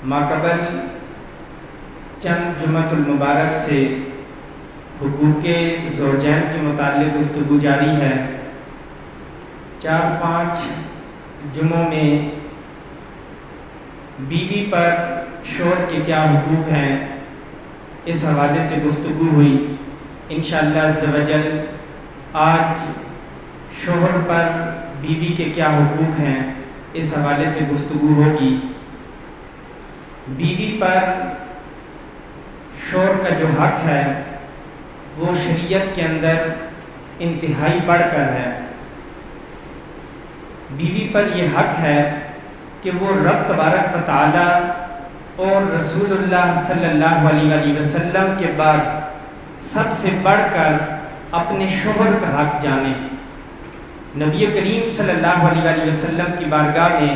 ماقبل چند جمعۃ المبارک سے حقوق زوجین کے متعلق گفتگو جاری ہے۔ 4-5 جمعوں میں بیوی پر شوہر کے کیا حقوق ہیں اس حوالے سے گفتگو ہوئی۔ انشاءاللہ عز و جل آج شوہر پر بیوی کے کیا حقوق ہیں اس حوالے سے گفتگو ہوگی۔ بیوی پر شوہر کا جو حق ہے وہ شریعت کے اندر انتہائی بڑھ کر ہے۔ بیوی پر یہ حق ہے کہ وہ رب تبارک و تعالی اور رسول اللہ صلی اللہ علیہ وآلہ وسلم کے بعد سب سے بڑھ کر اپنے شوہر کا حق جانے۔ نبی کریم صلی اللہ علیہ وآلہ وسلم کی بارگاہ میں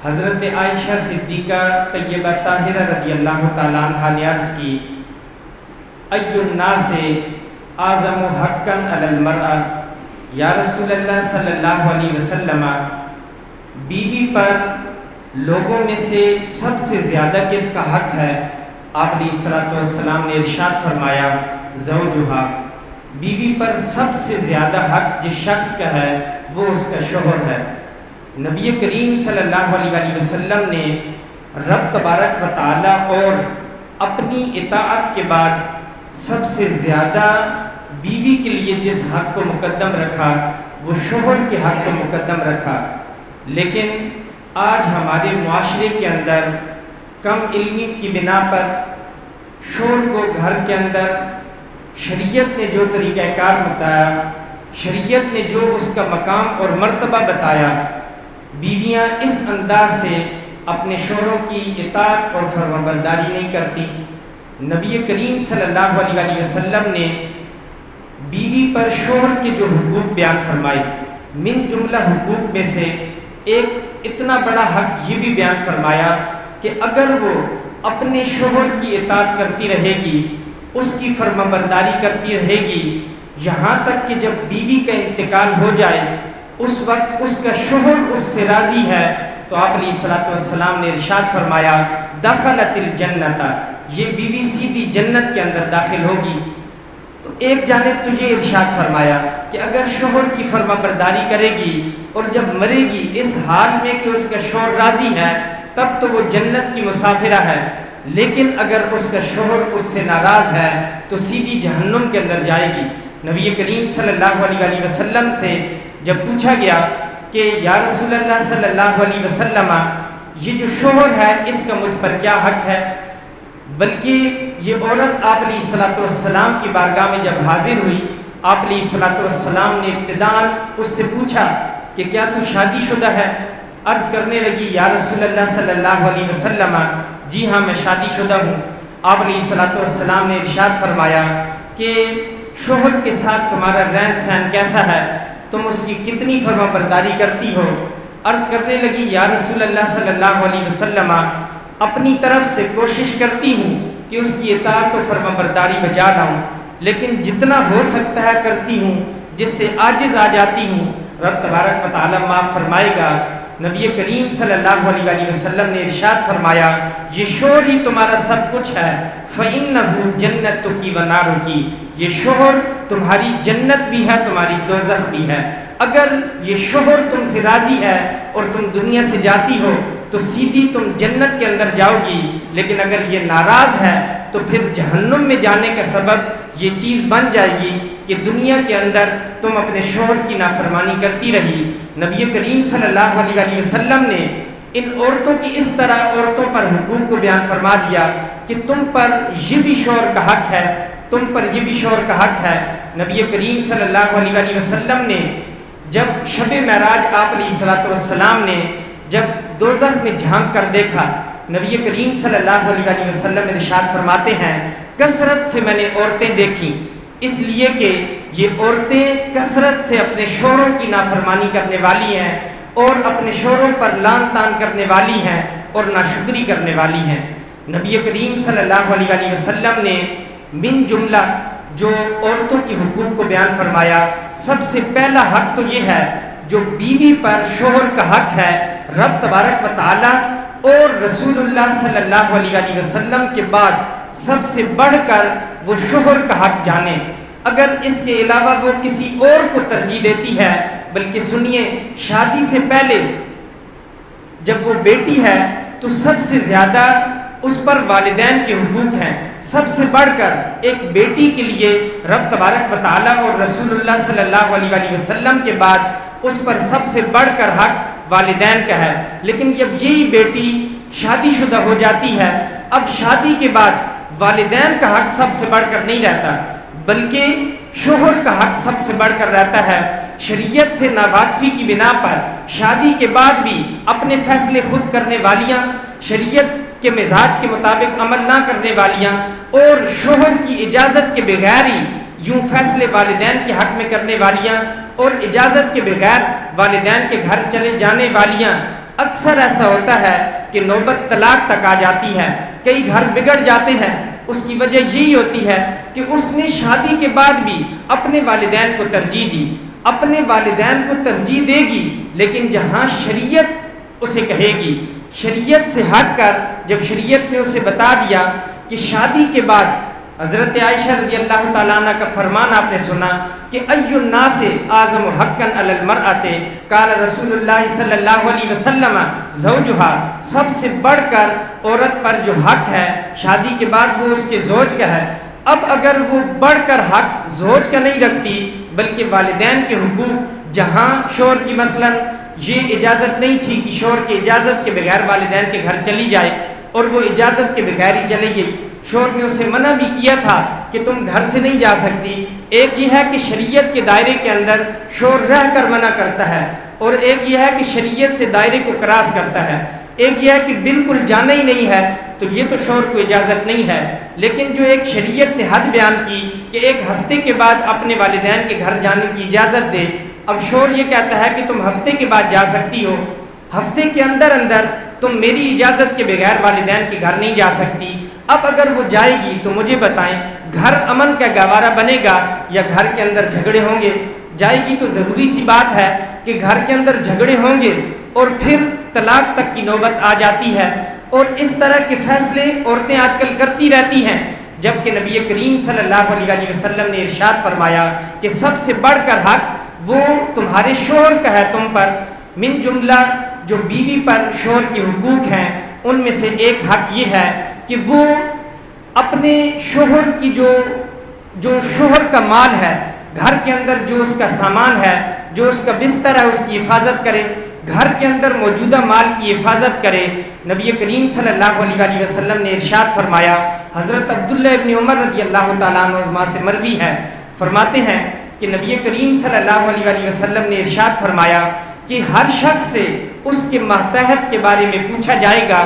حضرت عائشہ صدیقہ طیبہ طاہرہ رضی اللہ تعالیٰ عنہا نے عرض کی، ای الناس اعظم حقا علی المرأة، یا رسول اللہ صلی اللہ علیہ وسلم، بیوی پر لوگوں میں سے سب سے زیادہ کس کا حق ہے؟ آپ علیہ الصلوۃ والسلام نے ارشاد فرمایا، زوجہا، بیوی پر سب سے زیادہ حق جس شخص کا ہے وہ اس کا شوہر ہے۔ نبی کریم صلی اللہ علیہ وآلہ وسلم نے رب تبارک و تعالی اور اپنی اطاعت کے بعد سب سے زیادہ بیوی کے لیے جس حق کو مقدم رکھا وہ شوہر کے حق کو مقدم رکھا۔ لیکن آج ہمارے معاشرے کے اندر کم علمی کی بنا پر شوہر کو گھر کے اندر شریعت نے جو طریقہ کار بتایا، شریعت نے جو اس کا مقام اور مرتبہ بتایا، بیویاں اس انداز سے اپنے شوہروں کی اطاعت اور فرمانبرداری نہیں کرتی۔ نبی کریم صلی اللہ علیہ وآلہ وسلم نے بیوی پر شوہر کے جو حقوق بیان فرمائے، من جملہ حقوق میں سے ایک اتنا بڑا حق یہ بھی بیان فرمایا کہ اگر وہ اپنے شوہر کی اطاعت کرتی رہے گی، اس کی فرمانبرداری کرتی رہے گی، یہاں تک کہ جب بیوی کا انتقال ہو جائے اس وقت اس کا شوہر اس سے راضی ہے تو آپ علیہ الصلوۃ والسلام نے ارشاد فرمایا، دخلت الجنت، یہ بیوی سیدھی جنت کے اندر داخل ہوگی۔ تو ایک جانب تو یہ ارشاد فرمایا کہ اگر شوہر کی فرمانبرداری کرے گی اور جب مرے گی اس حال میں کہ اس کا شوہر راضی ہے تب تو وہ جنت کی مسافرہ ہے، لیکن اگر اس کا شوہر اس سے ناراض ہے تو سیدھی جہنم کے اندر جائے گی۔ نبی کریم صلی اللہ علیہ وآلہ وسلم سے جب پوچھا گیا کہ یا رسول اللہ صلی اللہ علیہ وسلم، یہ جو شوہر ہے اس کا مجھ پر کیا حق ہے؟ بلکہ یہ عورت آپ علیہ الصلوۃ والسلام کی بارگاہ میں جب حاضر ہوئی، آپ علیہ الصلوۃ والسلام نے ابتداءً اس سے پوچھا کہ کیا تو شادی شدہ ہے؟ عرض کرنے لگی، یا رسول اللہ صلی اللہ علیہ وسلم، جی ہاں میں شادی شدہ ہوں۔ آپ علیہ الصلوۃ والسلام نے ارشاد فرمایا کہ شوہر کے ساتھ تمہارا رہن سہن کیسا ہے؟ تم اس کی کتنی فرمانبرداری کرتی ہو؟ عرض کرنے لگی، یا رسول اللہ صلی اللہ علیہ وسلم، اپنی طرف سے کوشش کرتی ہوں کہ اس کی اطاعت و فرمانبرداری بجا لاؤں، لیکن جتنا ہو سکتا ہے کرتی ہوں، جس سے عاجز آ جاتی ہوں رب تبارک و تعالی معاف فرمائے گا۔ نبی کریم صلی اللہ علیہ وآلہ وسلم نے ارشاد فرمایا، یہ شوہر ہی تمہارا سب کچھ ہے، فَإِنَّهُ جَنَّتُكِ وَنَارُكِ، یہ شوہر تمہاری جنت بھی ہے تمہاری دوزخ بھی ہے۔ اگر یہ شوہر تم سے راضی ہے اور تم دنیا سے جاتی ہو تو سیدھی تم جنت کے اندر جاؤ گی، لیکن اگر یہ ناراض ہے تو پھر جہنم میں جانے کا سبب یہ چیز بن جائے گی کہ دنیا کے اندر تم اپنے شوہر کی نافرمانی کرتی رہی۔ نبی کریم صلی اللہ علیہ وآلہ وسلم نے ان عورتوں کی اس طرح عورتوں پر حقوق کو بیان فرما دیا کہ تم پر یہ بھی شوہر کا حق ہے، تم پر یہ بھی شوہر کا حق ہے۔ نبی کریم صلی اللہ علیہ وآلہ وسلم نے جب شب معراج آپ علیہ الصلوۃ والسلام نے جب دوزخ میں جھانک کر دیکھا، نبی کریم صلی اللہ علیہ وآلہ وسلم ارشاد فرماتے ہیں، کثرت سے میں نے عورتیں دیکھیں، اس لیے کہ یہ عورتیں کثرت سے اپنے شوہروں کی نافرمانی کرنے والی ہیں اور اپنے شوہروں پر لعن طعن کرنے والی ہیں اور ناشکری کرنے والی ہیں۔ نبی کریم صلی اللہ علیہ وآلہ وسلم نے من جملہ جو عورتوں کے حقوق کو بیان فرمایا، سب سے پہلا حق تو یہ ہے جو بیوی پر شوہر کا حق ہے، رب تبارک و تعالی اور رسول اللہ صلی اللہ علیہ وسلم کے بعد سب سے بڑھ کر وہ شوہر کا حق جانے، اگر اس کے علاوہ وہ کسی اور کو ترجیح دیتی ہے، بلکہ سنیے، شادی سے پہلے جب وہ بیٹی ہے تو سب سے زیادہ اس پر والدین کے حقوق ہیں، سب سے بڑھ کر ایک بیٹی کے لیے رب تبارک و تعالیٰ اور رسول اللہ صلی اللہ علیہ وسلم کے بعد اس پر سب سے بڑھ کر حق والدین کا ہے۔ لیکن جب یہی بیٹی شادی شدہ ہو جاتی ہے، اب شادی کے بعد والدین کا حق سب سے بڑھ کر نہیں رہتا، بلکہ شوہر کا حق سب سے بڑھ کر رہتا ہے۔ شریعت سے ناواقفی کی بنا پر شادی کے بعد بھی اپنے فیصلے خود کرنے والیاں، شریعت کے مزاج کے مطابق عمل نہ کرنے والیاں، اور شوہر کی اجازت کے بغیر ہی یوں فیصلے والدین کے حق میں کرنے والیاں اور اجازت کے بغیر والدین کے گھر چلے جانے والیاں، اکثر ایسا ہوتا ہے کہ نوبت طلاق تک آ جاتی ہے، کئی گھر بگڑ جاتے ہیں۔ اس کی وجہ یہی ہوتی ہے کہ اس نے شادی کے بعد بھی اپنے والدین کو ترجیح دی، اپنے والدین کو ترجیح دے گی، لیکن جہاں شریعت اسے کہے گی، شریعت سے ہٹ کر جب شریعت نے اسے بتا دیا کہ شادی کے بعد، حضرت عائشہ رضی اللہ تعالیٰ عنہ کا فرمان آپ نے سنا کہ ای الناس اعظم حقا علی المرأۃ قال رسول اللہ صلی اللہ علیہ وسلم زوجہا، سب سے بڑھ کر عورت پر جو حق ہے شادی کے بعد وہ اس کے زوج کا ہے۔ اب اگر وہ بڑھ کر حق زوج کا نہیں رکھتی بلکہ والدین کے حقوق، جہاں شوہر کی مثلا یہ اجازت نہیں تھی کہ شوہر کی اجازت کے بغیر والدین کے گھر چلی جائے، اور وہ اجازت کے بغیر ہی چلی گئی، شوہر نے اسے منع بھی کیا تھا کہ تم گھر سے نہیں جا سکتی۔ ایک یہ ہے کہ شریعت کے دائرے کے اندر شوہر رہ کر منع کرتا ہے، اور ایک یہ ہے کہ شریعت سے دائرے کو کراس کرتا ہے، ایک یہ ہے کہ بالکل جانا ہی نہیں ہے، تو یہ تو شوہر کو اجازت نہیں ہے۔ لیکن جو ایک شریعت نے حد بیان کی کہ ایک ہفتے کے بعد اپنے والدین کے گھر جانے کی اجازت دے، اب شوہر یہ کہتا ہے کہ تم ہفتے کے بعد جا سکتی ہو، ہفتے کے اندر اندر تم میری اجازت کے بغیر والدین کے گھر نہیں جا سکتی۔ اب اگر وہ جائے گی تو مجھے بتائیں، گھر امن کا گہوارہ بنے گا یا گھر کے اندر جھگڑے ہوں گے؟ جائے گی تو ضروری سی بات ہے کہ گھر کے اندر جھگڑے ہوں گے اور پھر طلاق تک کی نوبت آ جاتی ہے، اور اس طرح کے فیصلے عورتیں آج کل کرتی رہتی ہیں، جبکہ نبی کریم صلی اللہ علیہ وسلم نے ارشاد فرمایا کہ سب سے بڑھ کر حق وہ تمہارے شوہر کا ہے تم پر۔ من جملہ جو بیوی پر شوہر کے حقوق ہیں ان میں سے ایک حق یہ ہے کہ وہ اپنے شوہر کی جو شوہر کا مال ہے، گھر کے اندر جو اس کا سامان ہے، جو اس کا بستر ہے، اس کی حفاظت کرے، گھر کے اندر موجودہ مال کی حفاظت کرے۔ نبی کریم صلی اللہ علیہ وسلم نے ارشاد فرمایا، حضرت عبداللہ ابن عمر رضی اللہ تعالیٰ عنہ سے مروی ہے، فرماتے ہیں کہ نبی کریم صلی اللہ علیہ وسلم نے ارشاد فرمایا کہ ہر شخص سے اس کے ماتحت کے بارے میں پوچھا جائے گا۔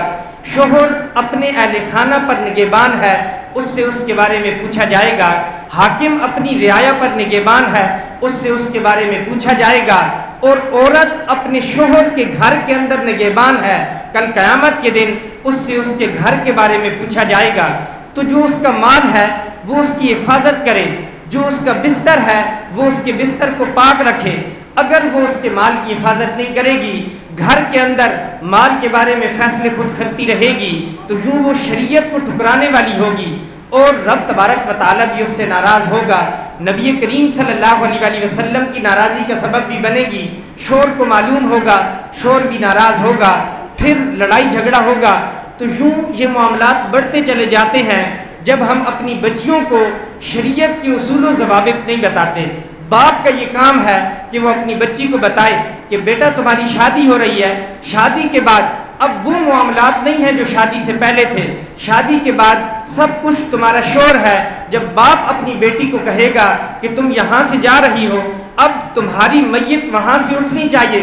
شوہر اپنے اہل خانہ پر نگہبان ہے، اس سے اس کے بارے میں پوچھا جائے گا۔ حاکم اپنی رعایا پر نگہبان ہے، اس سے اس کے بارے میں پوچھا جائے گا۔ اور عورت اپنے شوہر کے گھر کے اندر نگہبان ہے، کل قیامت کے دن اس سے اس کے گھر کے بارے میں پوچھا جائے گا۔ تو جو اس کا مال ہے وہ اس کی حفاظت کرے، جو اس کا بستر ہے وہ اس کے بستر کو پاک رکھے۔ اگر وہ اس کے مال کی حفاظت نہیں کرے گی، گھر کے اندر مال کے بارے میں فیصلے خود کرتی رہے گی، تو یوں وہ شریعت کو ٹھکرانے والی ہوگی اور رب تبارک و تعالیٰ بھی اس سے ناراض ہوگا۔ نبی کریم صلی اللہ علیہ وسلم کی ناراضی کا سبب بھی بنے گی، شوہر کو معلوم ہوگا، شوہر بھی ناراض ہوگا، پھر لڑائی جھگڑا ہوگا۔ تو یوں یہ معاملات بڑھتے چلے جاتے ہیں جب ہم اپنی بچیوں کو شریعت کے اصول و ضوابط نہیں بتاتے۔ باپ کا یہ کام ہے کہ وہ اپنی بچی کو بتائے کہ بیٹا تمہاری شادی ہو رہی ہے، شادی کے بعد اب وہ معاملات نہیں ہیں جو شادی سے پہلے تھے، شادی کے بعد سب کچھ تمہارا شوہر ہے۔ جب باپ اپنی بیٹی کو کہے گا کہ تم یہاں سے جا رہی ہو، اب تمہاری میت وہاں سے اٹھنی چاہیے،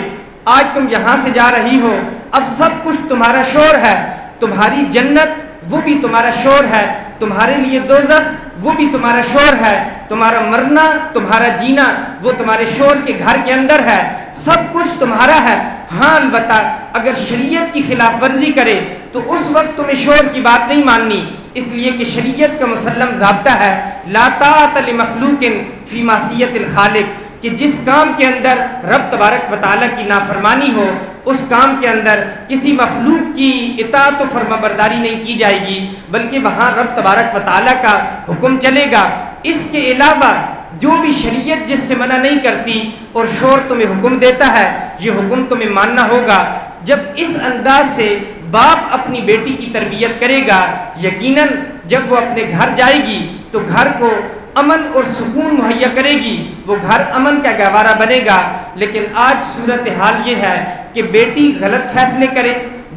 آج تم یہاں سے جا رہی ہو، اب سب کچھ تمہارا شوہر ہے، تمہاری جنت وہ بھی تمہارا شوہر ہے، تمہارے لیے دوزخ وہ بھی تمہارا شوہر ہے، تمہارا مرنا تمہارا جینا وہ تمہارے شوہر کے گھر کے اندر ہے، سب کچھ تمہارا ہے۔ ہاں البتہ اگر شریعت کی خلاف ورزی کرے تو اس وقت تمہیں شوہر کی بات نہیں ماننی، اس لیے کہ شریعت کا مسلم ضابطہ ہے لا طاعۃ لمخلوق فی معصیۃ الخالق، کہ جس کام کے اندر رب تبارک و تعالیٰ کی نافرمانی ہو اس کام کے اندر کسی مخلوق کی اطاعت و فرما برداری نہیں کی جائے گی، بلکہ وہاں رب تبارک و تعالیٰ کا حکم چلے گا۔ اس کے علاوہ جو بھی شریعت جس سے منع نہیں کرتی اور شور تمہیں حکم دیتا ہے، یہ حکم تمہیں ماننا ہوگا۔ جب اس انداز سے باپ اپنی بیٹی کی تربیت کرے گا، یقیناً جب وہ اپنے گھر جائے گی تو گھر کو امن اور سکون مہیا کرے گی، وہ گھر امن کا گہوارہ بنے گا۔ لیکن آج صورتحال یہ ہے کہ بیٹی غلط فیصلے کرے،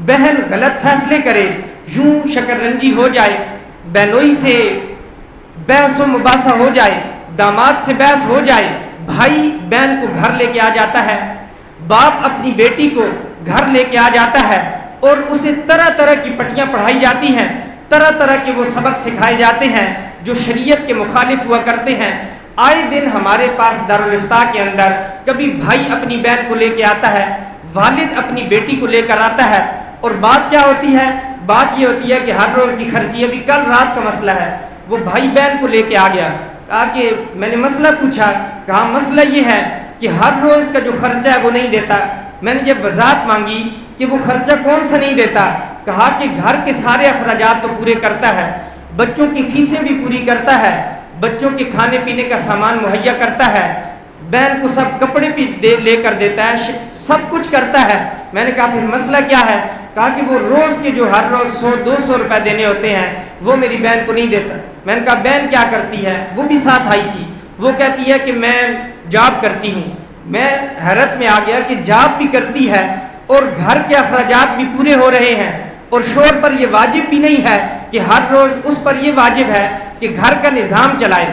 بہن غلط فیصلے کرے، یوں شکر رنجی ہو جائے، بہنوئی سے بحث و مباحثہ ہو جائے، داماد سے بحث ہو جائے، بھائی بہن کو گھر لے کے آ جاتا ہے، باپ اپنی بیٹی کو گھر لے کے آ جاتا ہے اور اسے طرح طرح کی پٹیاں پڑھائی جاتی ہیں، طرح طرح کے وہ سبق سکھائے جاتے ہیں جو شریعت کے مخالف ہوا کرتے ہیں۔ آئے دن ہمارے پاس دارالافتاء کے اندر کبھی بھائی اپنی بہن کو لے کے آتا ہے، والد اپنی بیٹی کو لے کر آتا ہے، اور بات کیا ہوتی ہے؟ بات یہ ہوتی ہے کہ ہر روز کی خرچی، ابھی کل رات کا مسئلہ ہے، وہ بھائی بہن کو لے کے آ گیا، کہا کہ میں نے مسئلہ پوچھا، کہا مسئلہ یہ ہے کہ ہر روز کا جو خرچہ ہے وہ نہیں دیتا۔ میں نے جب وضاحت مانگی کہ وہ خرچہ کون سا نہیں دیتا، کہا کہ گھر کے سارے اخراجات تو پورے کرتا ہے، بچوں کی فیسیں بھی پوری کرتا ہے، بچوں کے کھانے پینے کا سامان مہیا کرتا ہے، بہن کو سب کپڑے بھی لے کر دیتا ہے، سب کچھ کرتا ہے۔ میں نے کہا پھر مسئلہ کیا ہے؟ کہا کہ وہ روز کے جو ہر روز 100-200 روپے دینے ہوتے ہیں وہ میری بہن کو نہیں دیتا۔ میں نے کہا بہن کیا کرتی ہے؟ وہ بھی ساتھ آئی تھی، وہ کہتی ہے کہ میں جاب کرتی ہوں۔ میں حیرت میں آ گیا کہ جاب بھی کرتی ہے اور گھر کے اخراجات بھی پورے ہو رہے ہیں، اور شوہر پر یہ واجب بھی نہیں ہے کہ ہر روز اس پر یہ واجب ہے کہ گھر کا نظام چلائے،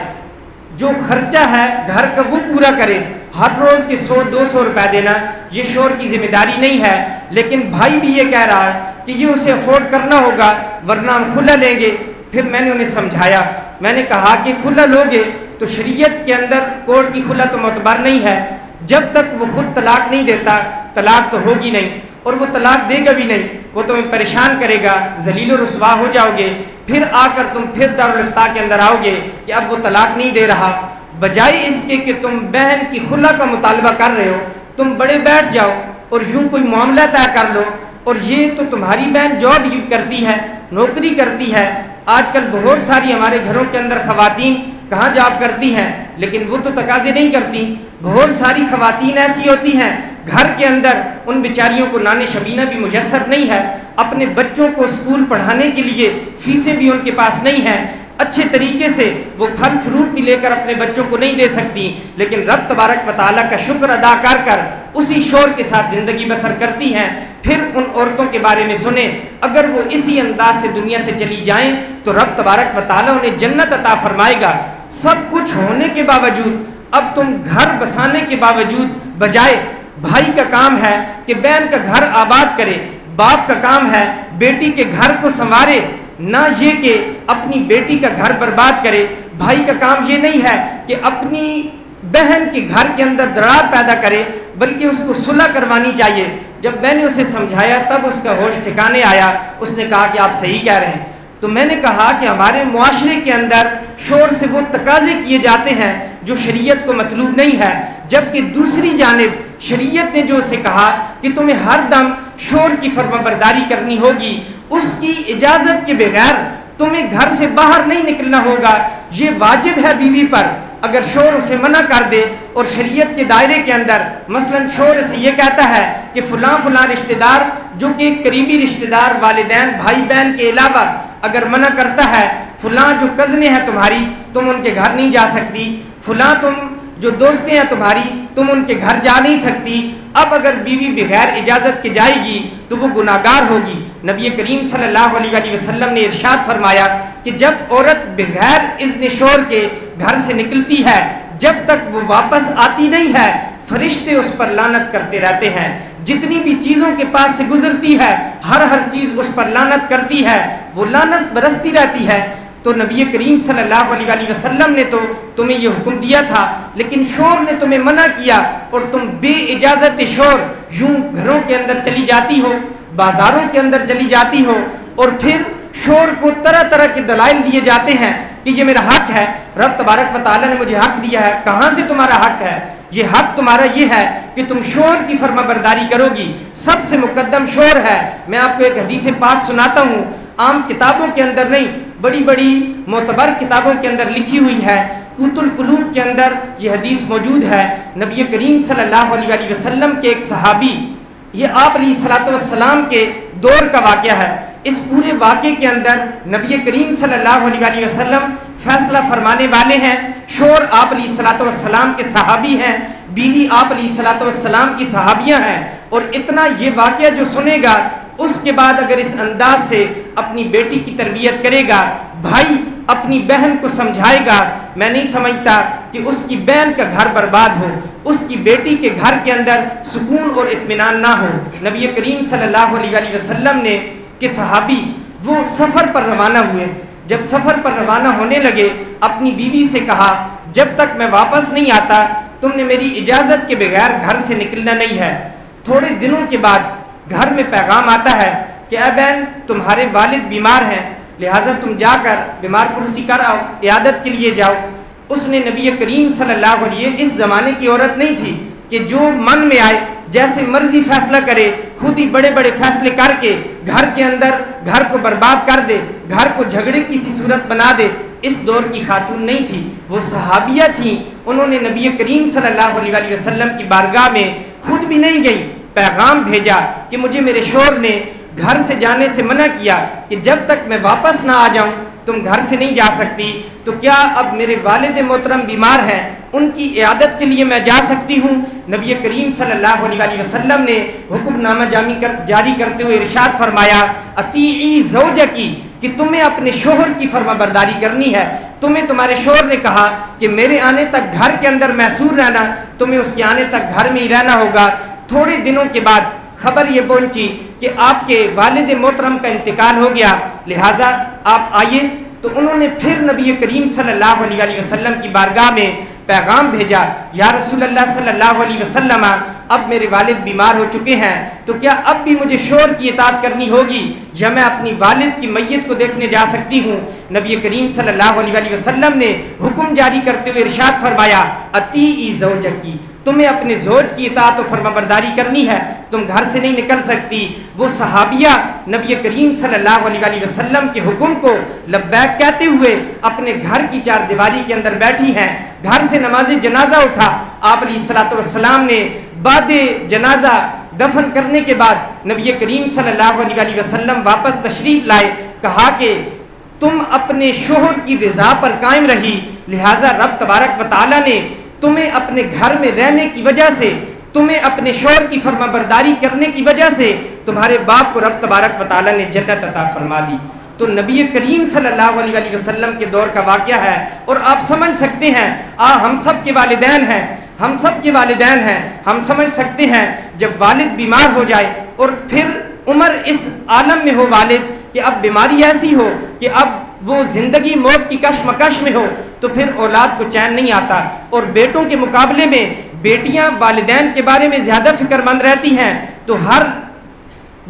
جو خرچہ ہے گھر کا وہ پورا کرے۔ ہر روز کے 100-200 روپے دینا یہ شوہر کی ذمہ داری نہیں ہے، لیکن بھائی بھی یہ کہہ رہا ہے کہ یہ اسے افورڈ کرنا ہوگا ورنہ ہم خلا لیں گے۔ پھر میں نے انہیں سمجھایا، میں نے کہا کہ خلا لوگے تو شریعت کے اندر کورٹ کی خلا تو معتبر نہیں ہے، جب تک وہ خود طلاق نہیں دیتا طلاق تو ہوگی نہیں، اور وہ طلاق دے گا بھی نہیں، وہ تمہیں پریشان کرے گا، ذلیل و رسوا ہو جاؤ گے، پھر آ کر تم پھر دارالافتاء کے اندر آؤ گے کہ اب وہ طلاق نہیں دے رہا۔ بجائے اس کے کہ تم بہن کی خلا کا مطالبہ کر رہے ہو، تم بڑے بیٹھ جاؤ اور یوں کوئی معاملہ طے کر لو۔ اور یہ تو تمہاری بہن جاب کرتی ہے، نوکری کرتی ہے۔ آج کل بہت ساری ہمارے گھروں کے اندر خواتین کہاں جاب کرتی ہیں، لیکن وہ تو تقاضے نہیں کرتی۔ بہت ساری خواتین ایسی ہوتی ہیں گھر کے اندر، ان بیچاریوں کو نان شبینہ بھی میسر نہیں ہے، اپنے بچوں کو اسکول پڑھانے کے لیے فیسیں بھی ان کے پاس نہیں ہیں، اچھے طریقے سے وہ پھل فروٹ بھی لے کر اپنے بچوں کو نہیں دے سکتی، لیکن رب تبارک و تعالیٰ کا شکر ادا کر کر اسی شوہر کے ساتھ زندگی بسر کرتی ہیں۔ پھر ان عورتوں کے بارے میں سنیں، اگر وہ اسی انداز سے دنیا سے چلی جائیں تو رب تبارک و تعالیٰ انہیں جنت عطا فرمائے گا۔ سب کچھ ہونے کے باوجود اب تم گھر بسانے کے باوجود بجائے بھائی کا کام ہے کہ بہن کا گھر آباد کرے، باپ کا کام ہے بیٹی کے گھر کو سنوارے، نہ یہ کہ اپنی بیٹی کا گھر برباد کرے۔ بھائی کا کام یہ نہیں ہے کہ اپنی بہن کے گھر کے اندر دراڑ پیدا کرے، بلکہ اس کو صلح کروانی چاہیے۔ جب میں نے اسے سمجھایا تب اس کا ہوش ٹھکانے آیا، اس نے کہا کہ آپ صحیح کہہ رہے ہیں۔ تو میں نے کہا کہ ہمارے معاشرے کے اندر شوہر سے وہ تقاضے کیے جاتے ہیں جو شریعت کو مطلوب نہیں ہے، جبکہ دوسری جانب شریعت نے جو اسے کہا کہ تمہیں ہر دم شوہر کی فرما برداری کرنی ہوگی، اس کی اجازت کے بغیر تمہیں گھر سے باہر نہیں نکلنا ہوگا، یہ واجب ہے بیوی پر۔ اگر شوہر اسے منع کر دے اور شریعت کے دائرے کے اندر مثلا شوہر اسے یہ کہتا ہے کہ فلاں فلاں رشتہ دار جو کہ قریبی رشتہ دار والدین بھائی بہن کے علاوہ اگر منع کرتا ہے، فلاں جو کزنیں ہیں تمہاری تم ان کے گھر نہیں جا سکتی، فلاں تم جو دوستیں ہیں تمہاری تم ان کے گھر جا نہیں سکتی، اب اگر بیوی بغیر اجازت کے جائے گی تو وہ گناہگار ہوگی۔ نبی کریم صلی اللہ علیہ وآلہ وسلم نے ارشاد فرمایا کہ جب عورت بغیر اذن شوہر کے گھر سے نکلتی ہے، جب تک وہ واپس آتی نہیں ہے فرشتے اس پر لعنت کرتے رہتے ہیں، جتنی بھی چیزوں کے پاس سے گزرتی ہے ہر چیز اس پر لعنت کرتی ہے، وہ لعنت برستی رہتی ہے۔ تو نبی کریم صلی اللہ علیہ وآلہ وسلم نے تو تمہیں یہ حکم دیا تھا، لیکن شوہر نے تمہیں منع کیا اور تم بے اجازت شوہر یوں گھروں کے اندر چلی جاتی ہو، بازاروں کے اندر چلی جاتی ہو، اور پھر شوہر کو طرح طرح کے دلائل دیے جاتے ہیں کہ یہ میرا حق ہے، رب تبارک و تعالیٰ نے مجھے حق دیا ہے۔ کہاں سے تمہارا حق ہے؟ یہ حق تمہارا یہ ہے کہ تم شوہر کی فرما برداری کرو گی، سب سے مقدم شوہر ہے۔ میں آپ کو ایک حدیث پاک سناتا ہوں، عام کتابوں کے اندر نہیں، بڑی بڑی معتبر کتابوں کے اندر لکھی ہوئی ہے، قوت القلوب کے اندر یہ حدیث موجود ہے۔ نبی کریم صلی اللہ علیہ وسلم کے ایک صحابی، یہ آپ علیہ الصلوۃ والسلام کے دور کا واقعہ ہے، اس پورے واقعے کے اندر نبی کریم صلی اللہ علیہ وسلم فیصلہ فرمانے والے ہیں، شوہر آپ علیہ الصلوۃ والسلام کے صحابی ہیں، بیوی آپ علیہ الصلوۃ والسلام کی صحابیاں ہیں، اور اتنا یہ واقعہ جو سنے گا اس کے بعد اگر اس انداز سے اپنی بیٹی کی تربیت کرے گا، بھائی اپنی بہن کو سمجھائے گا، میں نہیں سمجھتا کہ اس کی بہن کا گھر برباد ہو، اس کی بیٹی کے گھر کے اندر سکون اور اطمینان نہ ہو۔ نبی کریم صلی اللہ علیہ وسلم نے کہ صحابی وہ سفر پر روانہ ہوئے، جب سفر پر روانہ ہونے لگے اپنی بیوی سے کہا جب تک میں واپس نہیں آتا تم نے میری اجازت کے بغیر گھر سے نکلنا نہیں ہے۔ تھوڑے دنوں کے بعد گھر میں پیغام آتا ہے کہ اے بہن تمہارے والد بیمار ہیں، لہٰذا تم جا کر بیمار پرسی کر آؤ، عیادت کے لیے جاؤ۔ اس نے نبی کریم صلی اللہ علیہ وسلم، اس زمانے کی عورت نہیں تھی کہ جو من میں آئے جیسے مرضی فیصلہ کرے، خود ہی بڑے بڑے فیصلے کر کے گھر کے اندر گھر کو برباد کر دے، گھر کو جھگڑے کی سی صورت بنا دے، اس دور کی خاتون نہیں تھی، وہ صحابیہ تھیں۔ انہوں نے نبی کریم صلی اللہ علیہ وسلم کی بارگاہ میں خود بھی نہیں گئی، پیغام بھیجا کہ مجھے میرے شوہر نے گھر سے جانے سے منع کیا کہ جب تک میں واپس نہ آ جاؤں تم گھر سے نہیں جا سکتی، تو کیا اب میرے والد محترم بیمار ہیں ان کی عیادت کے لیے میں جا سکتی ہوں؟ نبی کریم صلی اللہ علیہ وسلم نے حکم نامہ جاری کرتے ہوئے ارشاد فرمایا اطیعی زوجکی، کہ تمہیں اپنے شوہر کی فرما برداری کرنی ہے۔ تمہیں تمہارے شوہر نے کہا کہ میرے آنے تک گھر کے اندر محصور رہنا، تمہیں اس کے آنے تک گھر میں ہی رہنا ہوگا۔ تھوڑے دنوں کے بعد خبر یہ پہنچی کہ آپ کے والد محترم کا انتقال ہو گیا، لہٰذا آپ آئیے۔ تو انہوں نے پھر نبی کریم صلی اللہ علیہ وسلم کی بارگاہ میں پیغام بھیجا، یا رسول اللہ صلی اللہ علیہ وسلم اب میرے والد بیمار ہو چکے ہیں، تو کیا اب بھی مجھے شوہر کی اطاعت کرنی ہوگی یا میں اپنی والد کی میت کو دیکھنے جا سکتی ہوں؟ نبی کریم صلی اللہ علیہ وسلم نے حکم جاری کرتے ہوئے ارشاد فرمایا اطیعی زوجکی، تمہیں اپنے زوج کی اطاعت و فرما برداری کرنی ہے، تم گھر سے نہیں نکل سکتی۔ وہ صحابیہ نبی کریم صلی اللہ علیہ وسلم کے حکم کو لبیک کہتے ہوئے اپنے گھر کی چار دیواری کے اندر بیٹھی ہیں۔ گھر سے نماز جنازہ اٹھا، آپ علیہ الصلوۃ والسلام نے بعد جنازہ دفن کرنے کے بعد نبی کریم صلی اللہ علیہ وسلم واپس تشریف لائے، کہا کہ تم اپنے شوہر کی رضا پر قائم رہی، لہٰذا رب تبارک و تعالیٰ نے تمہیں اپنے گھر میں رہنے کی وجہ سے، تمہیں اپنے شوہر کی فرما برداری کرنے کی وجہ سے تمہارے باپ کو رب تبارک و تعالیٰ نے جنت عطا فرما دی۔ تو نبی کریم صلی اللہ علیہ وسلم کے دور کا واقعہ ہے، اور آپ سمجھ سکتے ہیں ہم سب کے والدین ہیں، ہم سب کے والدین ہیں، ہم سمجھ سکتے ہیں جب والد بیمار ہو جائے اور پھر عمر اس عالم میں ہو والد کہ اب بیماری ایسی ہو کہ اب وہ زندگی موت کی کشمکش میں ہو، تو پھر اولاد کو چین نہیں آتا، اور بیٹوں کے مقابلے میں بیٹیاں والدین کے بارے میں زیادہ فکر مند رہتی ہیں۔ تو ہر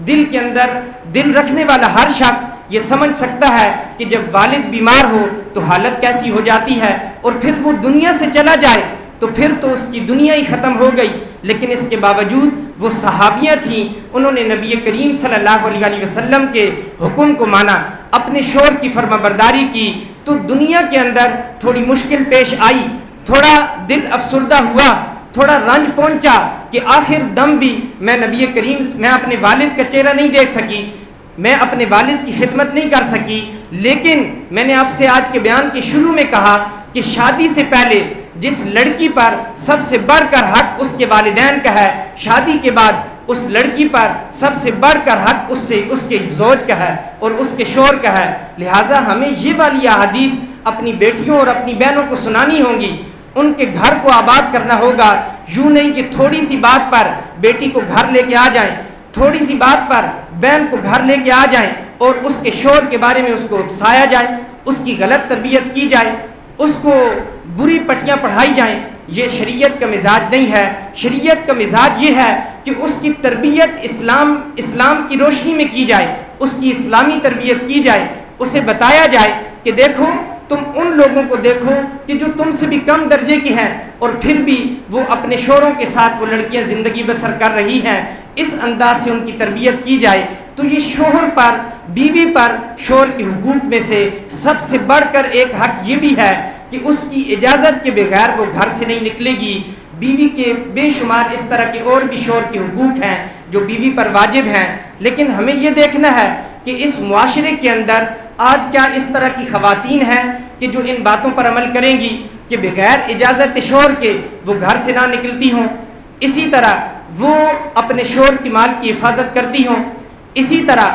دل کے اندر دل رکھنے والا ہر شخص یہ سمجھ سکتا ہے کہ جب والد بیمار ہو تو حالت کیسی ہو جاتی ہے، اور پھر وہ دنیا سے چلا جائے تو پھر تو اس کی دنیا ہی ختم ہو گئی۔ لیکن اس کے باوجود وہ صحابیاں تھیں، انہوں نے نبی کریم صلی اللہ علیہ وسلم کے حکم کو مانا، اپنے شوہر کی فرما برداری کی۔ تو دنیا کے اندر تھوڑی مشکل پیش آئی، تھوڑا دل افسردہ ہوا، تھوڑا رنج پہنچا کہ آخر دم بھی میں نبی کریم، میں اپنے والد کا چہرہ نہیں دیکھ سکی، میں اپنے والد کی خدمت نہیں کر سکی۔ لیکن میں نے آپ سے آج کے بیان کے شروع میں کہا کہ شادی سے پہلے جس لڑکی پر سب سے بڑھ کر حق اس کے والدین کا ہے، شادی کے بعد اس لڑکی پر سب سے بڑھ کر حق اس کے زوج کا ہے اور اس کے شوہر کا ہے۔ لہٰذا ہمیں یہ والی احادیث اپنی بیٹیوں اور اپنی بہنوں کو سنانی ہوں گی، ان کے گھر کو آباد کرنا ہوگا۔ یوں نہیں کہ تھوڑی سی بات پر بیٹی کو گھر لے کے آ جائیں، تھوڑی سی بات پر بہن کو گھر لے کے آ جائیں اور اس کے شوہر کے بارے میں اس کو اکسایا جائے، اس کی غلط تربیت کی جائے، اس کو بری پٹیاں پڑھائی جائیں۔ یہ شریعت کا مزاج نہیں ہے۔ شریعت کا مزاج یہ ہے کہ اس کی تربیت اسلام کی روشنی میں کی جائے، اس کی اسلامی تربیت کی جائے، اسے بتایا جائے کہ دیکھو تم ان لوگوں کو دیکھو کہ جو تم سے بھی کم درجے کی ہیں اور پھر بھی وہ اپنے شوہروں کے ساتھ وہ لڑکیاں زندگی بسر کر رہی ہیں، اس انداز سے ان کی تربیت کی جائے تو یہ شوہر پر، بیوی پر شوہر کے حقوق میں سے سب سے بڑھ کر ایک حق یہ بھی ہے کہ اس کی اجازت کے بغیر وہ گھر سے نہیں نکلے گی۔ بیوی کے بے شمار اس طرح کے اور بھی شوہر کے حقوق ہیں جو بیوی پر واجب ہیں، لیکن ہمیں یہ دیکھنا ہے کہ اس معاشرے کے اندر آج کیا اس طرح کی خواتین ہیں کہ جو ان باتوں پر عمل کریں گی کہ بغیر اجازت شوہر کے وہ گھر سے نہ نکلتی ہوں، اسی طرح وہ اپنے شوہر کی مال کی حفاظت کرتی ہوں، اسی طرح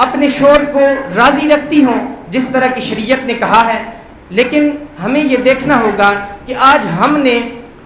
اپنے شوہر کو راضی رکھتی ہوں جس طرح کی شریعت نے کہا ہے۔ لیکن ہمیں یہ دیکھنا ہوگا کہ آج ہم نے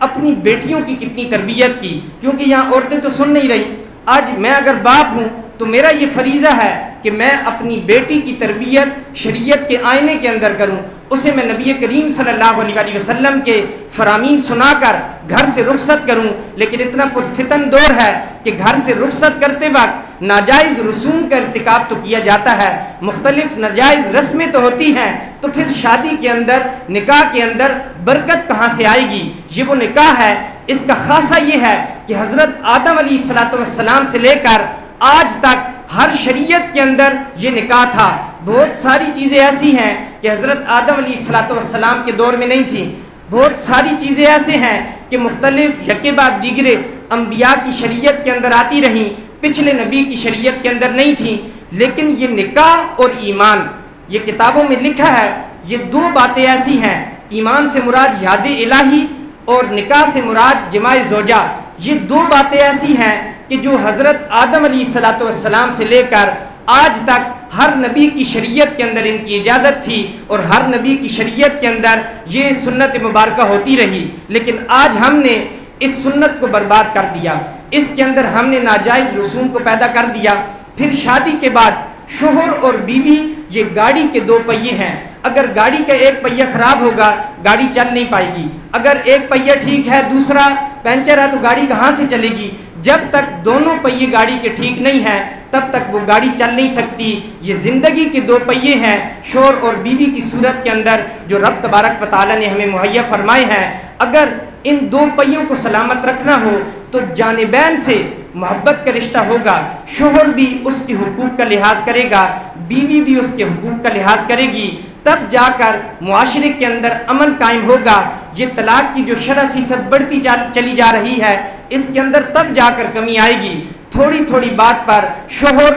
اپنی بیٹیوں کی کتنی تربیت کی، کیونکہ یہاں عورتیں تو سن نہیں رہی۔ آج میں اگر باپ ہوں تو میرا یہ فریضہ ہے کہ میں اپنی بیٹی کی تربیت شریعت کے آئینے کے اندر کروں، اسے میں نبی کریم صلی اللہ علیہ وسلم کے فرامین سنا کر گھر سے رخصت کروں۔ لیکن اتنا پرفتن دور ہے کہ گھر سے رخصت کرتے وقت ناجائز رسوم کا ارتکاب تو کیا جاتا ہے، مختلف ناجائز رسمیں تو ہوتی ہیں، تو پھر شادی کے اندر، نکاح کے اندر برکت کہاں سے آئے گی؟ یہ وہ نکاح ہے، اس کا خاصہ یہ ہے کہ حضرت آدم علیہ السلام سے لے کر آج تک ہر شریعت کے اندر یہ نکاح تھا۔ بہت ساری چیزیں ایسی ہیں کہ حضرت آدم علیہ السلام کے دور میں نہیں تھیں، بہت ساری چیزیں ایسے ہیں کہ مختلف یکے بعد دیگرے انبیاء کی شریعت کے اندر آتی رہیں، پچھلے نبی کی شریعت کے اندر نہیں تھیں۔ لیکن یہ نکاح اور ایمان، یہ کتابوں میں لکھا ہے، یہ دو باتیں ایسی ہیں، ایمان سے مراد یاد الہی اور نکاح سے مراد جماع زوجہ، یہ دو باتیں ایسی ہیں کہ جو حضرت آدم علیہ السلام سے لے کر آج تک ہر نبی کی شریعت کے اندر ان کی اجازت تھی اور ہر نبی کی شریعت کے اندر یہ سنت مبارکہ ہوتی رہی۔ لیکن آج ہم نے اس سنت کو برباد کر دیا، اس کے اندر ہم نے ناجائز رسوم کو پیدا کر دیا۔ پھر شادی کے بعد شوہر اور بیوی یہ گاڑی کے دو پہیے ہیں، اگر گاڑی کا ایک پہیہ خراب ہوگا گاڑی چل نہیں پائے گی، اگر ایک پہیہ ٹھیک ہے دوسرا پنچر ہے تو گاڑی کہاں سے چلے گی؟ جب تک دونوں پہیے گاڑی کے ٹھیک نہیں ہیں تب تک وہ گاڑی چل نہیں سکتی۔ یہ زندگی کے دو پہیے ہیں شوہر اور بیوی کی صورت کے اندر جو رب تبارک و تعالی نے ہمیں مہیا فرمائے ہیں۔ اگر ان دو پہیوں کو سلامت رکھنا ہو تو جانبین سے محبت کا رشتہ ہوگا، شوہر بھی اس کے حقوق کا لحاظ کرے گا، بیوی بھی اس کے حقوق کا لحاظ کرے گی، تب جا کر معاشرے کے اندر امن قائم ہوگا۔ یہ طلاق کی جو شرح فیصد بڑھتی چلی جا رہی ہے اس کے اندر تب جا کر کمی آئے گی۔ تھوڑی تھوڑی بات پر شوہر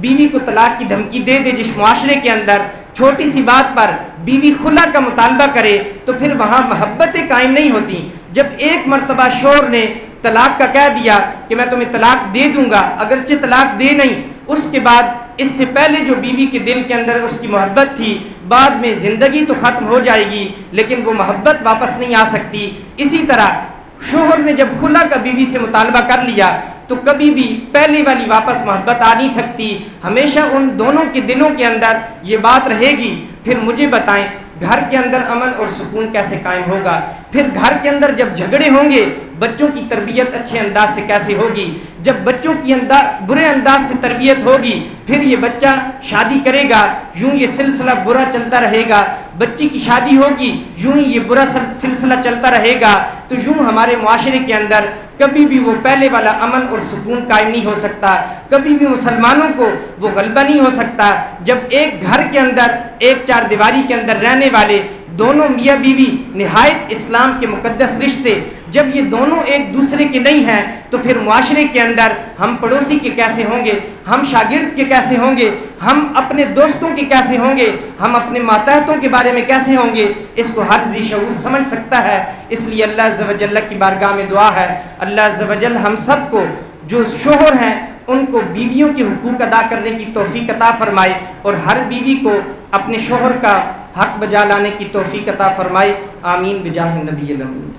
بیوی کو طلاق کی دھمکی دے دے، جس معاشرے کے اندر چھوٹی سی بات پر بیوی خلا کا مطالبہ کرے تو پھر وہاں محبتیں قائم نہیں ہوتی۔ جب ایک مرتبہ شوہر نے طلاق کا کہہ دیا کہ میں تمہیں طلاق دے دوں گا، اگرچہ طلاق دے نہیں، اس کے بعد اس سے پہلے جو بیوی کے دل کے اندر اس کی محبت تھی بعد میں زندگی تو ختم ہو جائے گی لیکن وہ محبت واپس نہیں آ سکتی۔ اسی طرح شوہر نے جب خلا کا بیوی سے مطالبہ کر لیا تو کبھی بھی پہلے والی واپس محبت آ نہیں سکتی، ہمیشہ ان دونوں کے دلوں کے اندر یہ بات رہے گی۔ پھر مجھے بتائیں گھر کے اندر امن اور سکون کیسے قائم ہوگا؟ پھر گھر کے اندر جب جھگڑے ہوں گے بچوں کی تربیت اچھے انداز سے کیسے ہوگی؟ جب بچوں کی برے انداز سے تربیت ہوگی پھر یہ بچہ شادی کرے گا، یوں یہ سلسلہ برا چلتا رہے گا، بچی کی شادی ہوگی یوں ہی یہ برا سلسلہ چلتا رہے گا، تو یوں ہمارے معاشرے کے اندر کبھی بھی وہ پہلے والا امن اور سکون قائم نہیں ہو سکتا، کبھی بھی مسلمانوں کو وہ غلبہ نہیں ہو سکتا۔ جب ایک گھر کے اندر ایک چار دیواری کے اندر رہنے والے دونوں میاں بیوی نہایت اسلام کے مقدس رشتے، جب یہ دونوں ایک دوسرے کے نہیں ہیں تو پھر معاشرے کے اندر ہم پڑوسی کے کیسے ہوں گے، ہم شاگرد کے کیسے ہوں گے، ہم اپنے دوستوں کے کیسے ہوں گے، ہم اپنے ماتحتوں کے بارے میں کیسے ہوں گے؟ اس کو ہر ذی شعور سمجھ سکتا ہے۔ اس لیے اللہ عز و جل کی بارگاہ میں دعا ہے اللہ عز و جل ہم سب کو جو شوہر ہیں ان کو بیویوں کے حقوق ادا کرنے کی توفیق عطا فرمائے اور ہر بیوی کو اپنے شوہر کا حق بجا لانے کی توفیق عطا فرمائے۔ آمین بجاہ النبی الامین۔